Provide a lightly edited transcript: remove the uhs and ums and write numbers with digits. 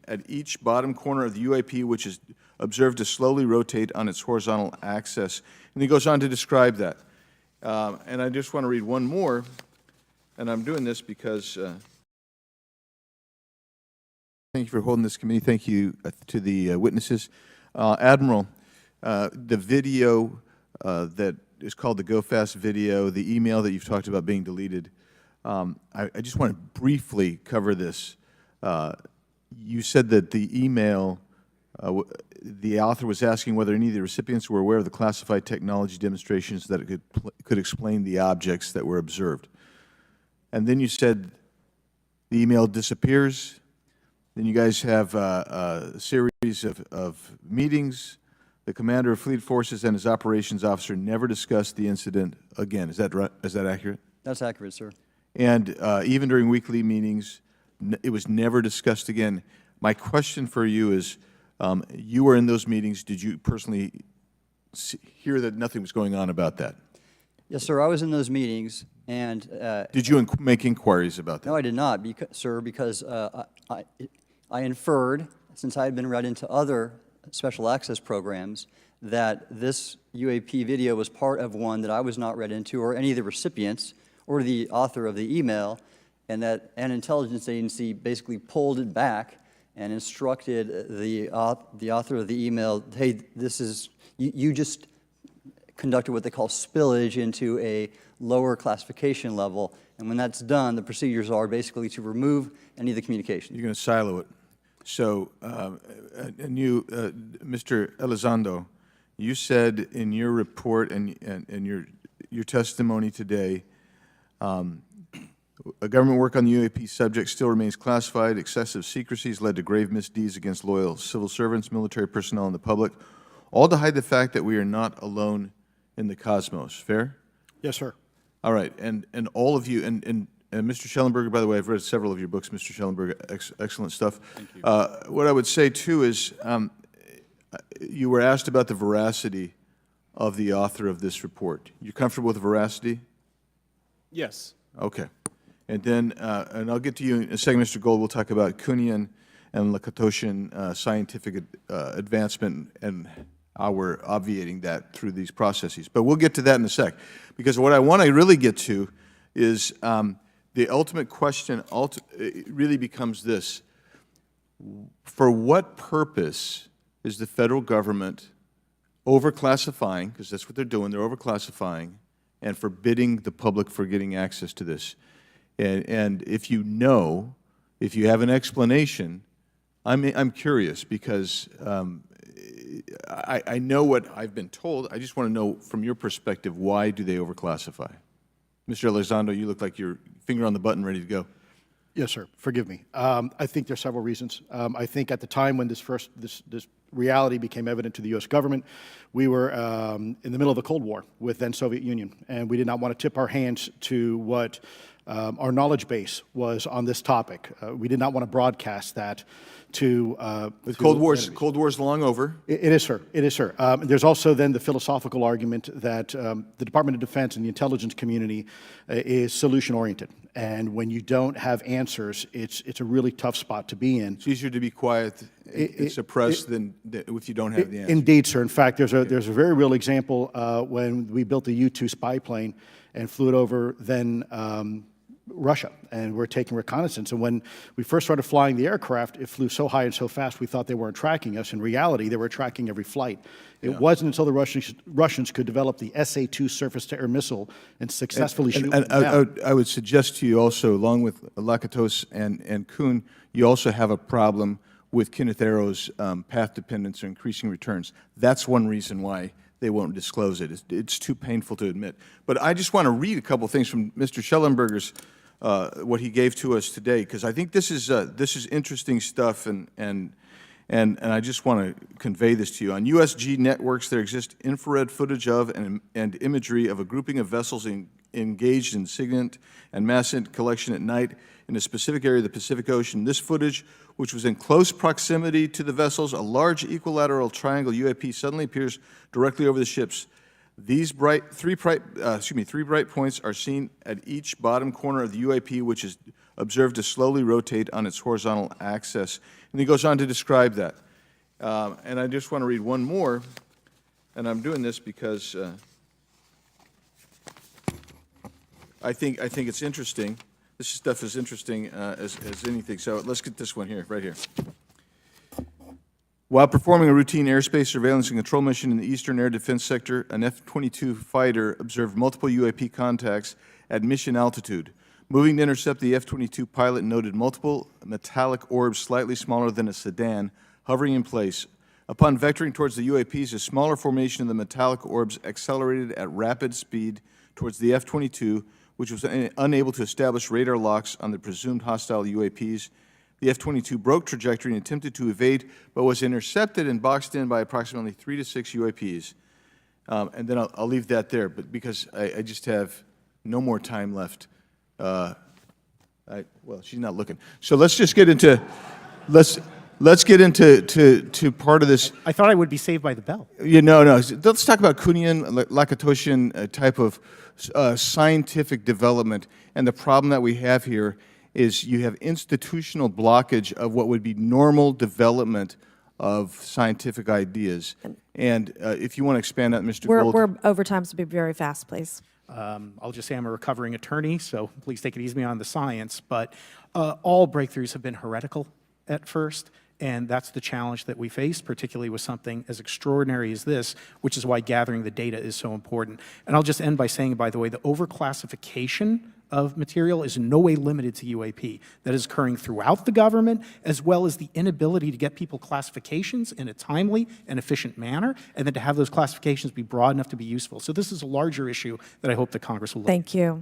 at each bottom corner of the UAP, which is observed to slowly rotate on its horizontal axis. And he goes on to describe that. And I just want to read one more, and I'm doing this because thank you for holding this committee. Thank you to the witnesses. Admiral, the video that is called the Go Fast video, the email that you've talked about being deleted, I just want to briefly cover this. You said that the email, the author was asking whether any of the recipients were aware of the classified technology demonstrations that it could explain the objects that were observed. And then you said the email disappears. Then you guys have a series of meetings. The commander of fleet forces and his operations officer never discussed the incident again. Is that right? Is that accurate? That's accurate, sir. And even during weekly meetings, it was never discussed again. My question for you is, you were in those meetings. Did you personally hear that nothing was going on about that? Yes, sir. I was in those meetings, and did you make inquiries about that? No, I did not, sir, because I inferred, since I had been read into other special access programs, that this UAP video was part of one that I was not read into, or any of the recipients, or the author of the email, and that an intelligence agency basically pulled it back and instructed the author of the email, hey, this is, you just conducted what they call spillage into a lower classification level, and when that's done, the procedures are basically to remove any of the communication. You're going to silo it. So, and you, Mr. Elizondo, you said in your report and your testimony today, a government work on the UAP subject still remains classified. Excessive secrecy has led to grave misdeeds against loyal civil servants, military personnel, and the public, all to hide the fact that we are not alone in the cosmos. Fair? Yes, sir. All right. And all of you, and Mr. Schellenberger, by the way, I've read several of your books, Mr. Schellenberger, excellent stuff. Thank you. What I would say, too, is you were asked about the veracity of the author of this report. You comfortable with the veracity? Yes. Okay. And then, and I'll get to you in a second, Mr. Gold. We'll talk about Kuhnian and Lakatoshian scientific advancement and how we're obviating that through these processes. But we'll get to that in a sec. Because what I want to really get to is the ultimate question really becomes this. For what purpose is the federal government overclassifying, because that's what they're doing, they're overclassifying, and forbidding the public for getting access to this? And if you know, if you have an explanation, I'm curious, because I know what I've been told. I just want to know from your perspective, why do they overclassify? Mr. Elizondo, you look like you're finger on the button, ready to go. Yes, sir. Forgive me. I think there are several reasons. I think at the time when this reality became evident to the U.S. government, we were in the middle of the Cold War with then Soviet Union, and we did not want to tip our hands to what our knowledge base was on this topic. We did not want to broadcast that to the Cold War's long over. It is, sir. It is, sir. There's also then the philosophical argument that the Department of Defense and the intelligence community is solution-oriented. And when you don't have answers, it's a really tough spot to be in. It's easier to be quiet and suppressed than if you don't have the answer. Indeed, sir. In fact, there's a very real example when we built the U-2 spy plane and flew it over then Russia, and we're taking reconnaissance. And when we first started flying the aircraft, it flew so high and so fast we thought they weren't tracking us. In reality, they were tracking every flight. It wasn't until the Russians could develop the SA-2 surface-to-air missile and successfully shoot them down. I would suggest to you also, along with Lakatos and Kuhn, you also have a problem with Kenneth Arrow's path dependence or increasing returns. That's one reason why they won't disclose it. It's too painful to admit. But I just want to read a couple things from Mr. Schellenberger's, what he gave to us today, because I think this is interesting stuff, and I just want to convey this to you. On USG networks, there exists infrared footage of and imagery of a grouping of vessels engaged in SIGINT and mass collection at night in a specific area of the Pacific Ocean. This footage, which was in close proximity to the vessels, a large equilateral triangle UAP suddenly appears directly over the ships. These three bright points are seen at each bottom corner of the UAP, which is observed to slowly rotate on its horizontal axis. And he goes on to describe that. And I just want to read one more, and I'm doing this because I think it's interesting. This stuff is interesting as anything. So let's get this one here, right here. While performing a routine airspace surveillance and control mission in the eastern air defense sector, an F-22 fighter observed multiple UAP contacts at mission altitude. Moving to intercept the F-22, pilot noted multiple metallic orbs slightly smaller than a sedan hovering in place. Upon vectoring towards the UAPs, a smaller formation of the metallic orbs accelerated at rapid speed towards the F-22, which was unable to establish radar locks on the presumed hostile UAPs. The F-22 broke trajectory and attempted to evade, but was intercepted and boxed in by approximately 3 to 6 UAPs. And then I'll leave that there, but because I just have no more time left. Well, she's not looking. So let's just get into, let's get into part of this. I thought I would be saved by the bell. No. Let's talk about Kuhnian, Lakatosian type of scientific development. And the problem that we have here is you have institutional blockage of what would be normal development of scientific ideas. And if you want to expand that, Mr. Gold. We're over time, so be very fast, please. I'll just say I'm a recovering attorney, so please take it easy on the science. But all breakthroughs have been heretical at first, and that's the challenge that we face, particularly with something as extraordinary as this, which is why gathering the data is so important. And I'll just end by saying, by the way, the overclassification of material is in no way limited to UAP. That is occurring throughout the government, as well as the inability to get people classifications in a timely and efficient manner, and then to have those classifications be broad enough to be useful. So this is a larger issue that I hope that Congress will look at. Thank you.